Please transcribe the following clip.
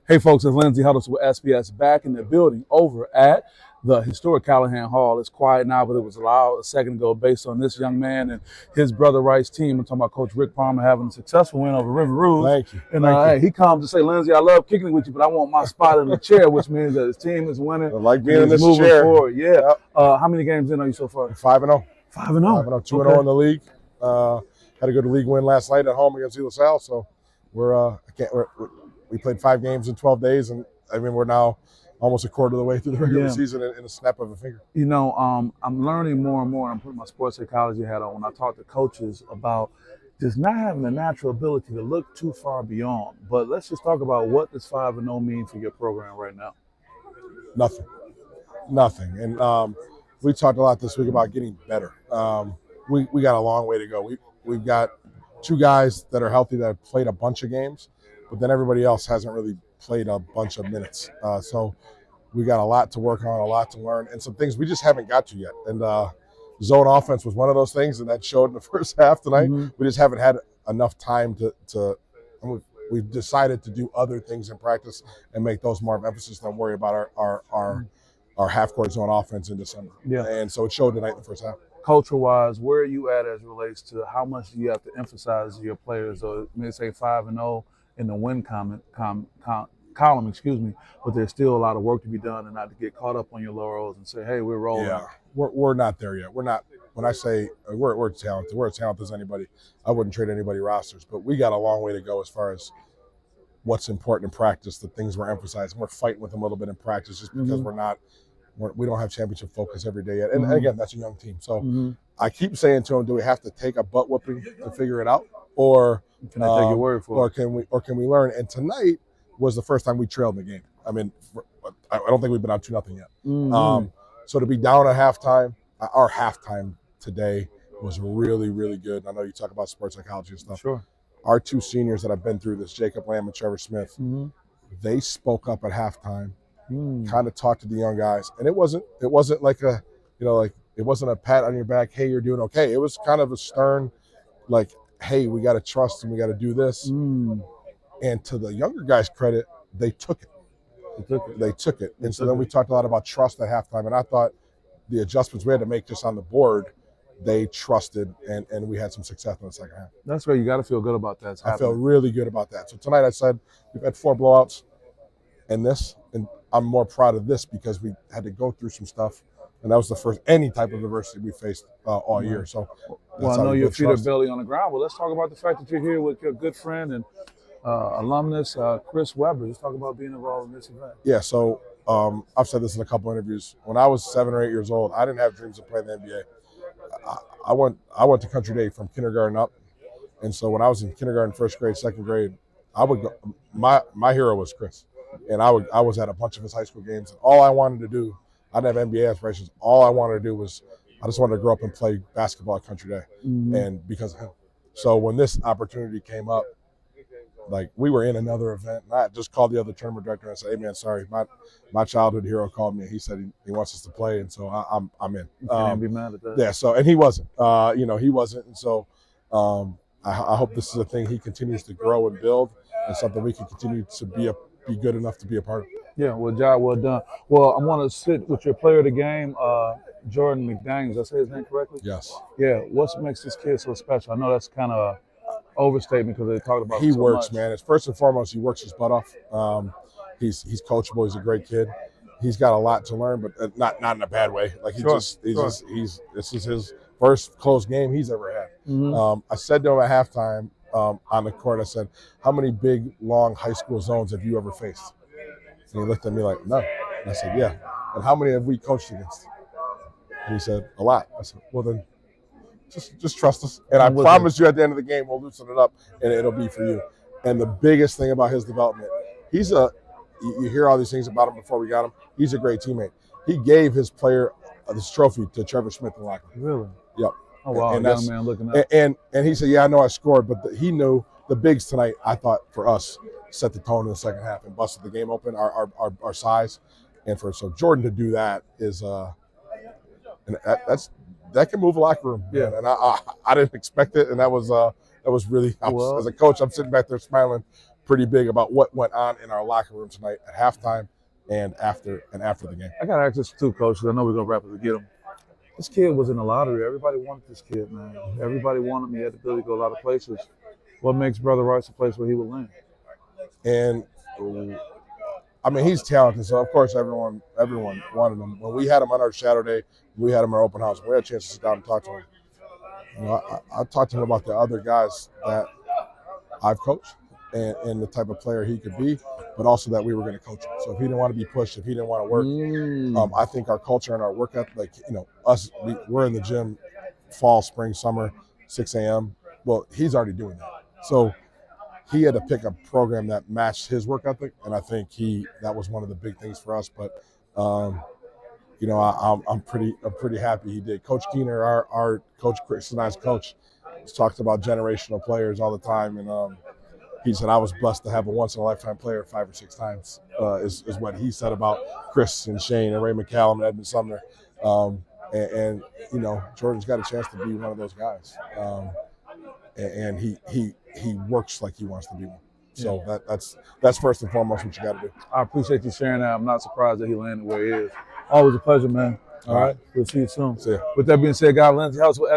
Hey folks, it's Lindsay Huddleston with SPS back in the building over at the historic Callahan Hall. It's quiet now, but it was loud a second ago based on this young man and his brother Rice's team. I'm talking about Coach Rick Palmer having a successful win over River Rouge. Thank you. And Thank you. he comes to say, Lindsay, I love kicking it with you, but I want my spot in the chair, which means that his team is winning. I like being in this moving chair. forward. Yeah. Yep. How many games in are you so far? 5-0. 5-0. 5-0. 2-0 in the league. Had a good league win last night at home against LaSalle. So we played 5 games in 12 days, and I mean we're now almost a quarter of the way through the regular season in a snap of a finger. You know, I'm learning more and more. I'm putting my sports psychology hat on when I talk to coaches about just not having the natural ability to look too far beyond. But let's just talk about what does 5-0 mean for your program right now. Nothing. And we talked a lot this week about getting better. We got a long way to go. We've got 2 guys that are healthy that have played a bunch of games, but then everybody else hasn't really played a bunch of minutes. So we got a lot to work on, a lot to learn, and some things we just haven't got to yet. And zone offense was one of those things, and that showed in the first half tonight. Mm-hmm. We just haven't had enough time to we've decided to do other things in practice and make those more of emphasis than worry about our half-court zone offense in December. Yeah. And so it showed tonight in the first half. Culture-wise, where are you at as it relates to how much do you have to emphasize your players? Or may say 5-0 in the win column, but there's still a lot of work to be done, and not to get caught up on your laurels and say, hey, we're rolling. Yeah, we're not there yet. We're not. When I say we're talented, we're as talented as anybody. I wouldn't trade anybody rosters, but we got a long way to go as far as what's important in practice, the things we're emphasizing. We're fighting with them a little bit in practice just because we don't have championship focus every day yet. And again, that's a young team. So I keep saying to them, do we have to take a butt whooping to figure it out? Or can I take your word for it? Or can we learn? And tonight was the first time we trailed in the game. I mean, I don't think we've been out 2-0 yet. So to be down at halftime, our halftime today was really, really good. I know you talk about sports psychology and stuff. Sure. Our 2 seniors that have been through this, Jacob Lamb and Trevor Smith, they spoke up at halftime, kind of talked to the young guys, and it wasn't like it wasn't a pat on your back, hey, you're doing okay. It was kind of a stern, like, hey, we got to trust and we got to do this. And to the younger guys' credit, they took it. They took it. And so then we talked a lot about trust at halftime, and I thought the adjustments we had to make just on the board, they trusted, and we had some success in the second half. That's great. You got to feel good about that. I feel really good about that. So tonight I said we've had 4 blowouts and I'm more proud of this because we had to go through some stuff, and that was the first any type of adversity we faced all year. So well, I know your feet are barely on the ground. Well, let's talk about the fact that you're here with your good friend and alumnus, Chris Webber. Let's talk about being involved in this event. Yeah, so I've said this in a couple interviews. When I was 7 or 8 years old, I didn't have dreams of playing the NBA. I went to Country Day from kindergarten up, and so when I was in kindergarten, first grade, second grade, I would go. My hero was Chris, and I was at a bunch of his high school games. And all I wanted to do, I didn't have NBA aspirations. All I wanted to do was I just wanted to grow up and play basketball at Country Day, and because of him. So when this opportunity came up, like we were in another event, and I just called the other tournament director and said, "Hey man, sorry, my childhood hero called me. He said he wants us to play, and so I'm in." You can't be mad at that. Yeah. So and he wasn't, he wasn't, and so I hope this is a thing he continues to grow and build, and something we can continue to be good enough to be a part of. Yeah. Well, job well done. Well, I want to sit with your player of the game, Jordan McDaniels. Did I say his name correctly? Yes. Yeah. What makes this kid so special? I know that's kind of overstatement because they talked about he him so works much. Man, it's first and foremost he works his butt off. He's coachable. He's a great kid. He's got a lot to learn, but not in a bad way. Like this is his first close game he's ever had. I said to him at halftime on the court, I said, how many big long high school zones have you ever faced? And he looked at me like, none. And I said, yeah. And how many have we coached against? And he said, a lot. I said, well then just trust us, and I promise you at the end of the game we'll loosen it up and it'll be for you. And the biggest thing about his development, you hear all these things about him before we got him, he's a great teammate. He gave his player this trophy to Trevor Smith in the locker room. Really? Yep. Oh wow, and young man looking up. And he said, yeah, I know I scored, but he knew the bigs tonight, I thought, for us, set the tone in the second half and busted the game open, our size. And so Jordan to do that is and that can move a locker room. Yeah. Man. And I didn't expect it, and that was really. As a coach, I'm sitting back there smiling pretty big about what went on in our locker room tonight at halftime and after the game. I got to ask this too, Coach, because I know we're going to wrap it to get him. This kid was in the lottery. Everybody wanted this kid, man. Everybody wanted him. He had the ability to go a lot of places. What makes Brother Rice a place where he would land? And I mean, he's talented, so of course everyone wanted him. When we had him on our shadow day, we had him in our open house. We had a chance to sit down and talk to him. You know, I talked to him about the other guys that I've coached and the type of player he could be, but also that we were going to coach him. So if he didn't want to be pushed, if he didn't want to work, I think our culture and our work ethic, like, you know, we're in the gym fall, spring, summer, 6 a.m. Well, he's already doing that. So he had to pick a program that matched his work ethic, and I think that was one of the big things for us. But you know, I'm pretty happy he did. Coach Keener, our coach, Chris and I's coach, talks about generational players all the time, and he said I was blessed to have a once in a lifetime player 5 or 6 times. Is what he said about Chris and Shane and Ray McCallum and Edmund Sumner, and you know, Jordan's got a chance to be one of those guys, and he works like he wants to be one. So yeah. That's first and foremost what you got to do. I appreciate you sharing that. I'm not surprised that he landed where he is. Always a pleasure, man. All right. We'll see you soon. See ya. With that being said, God, Lindsay House with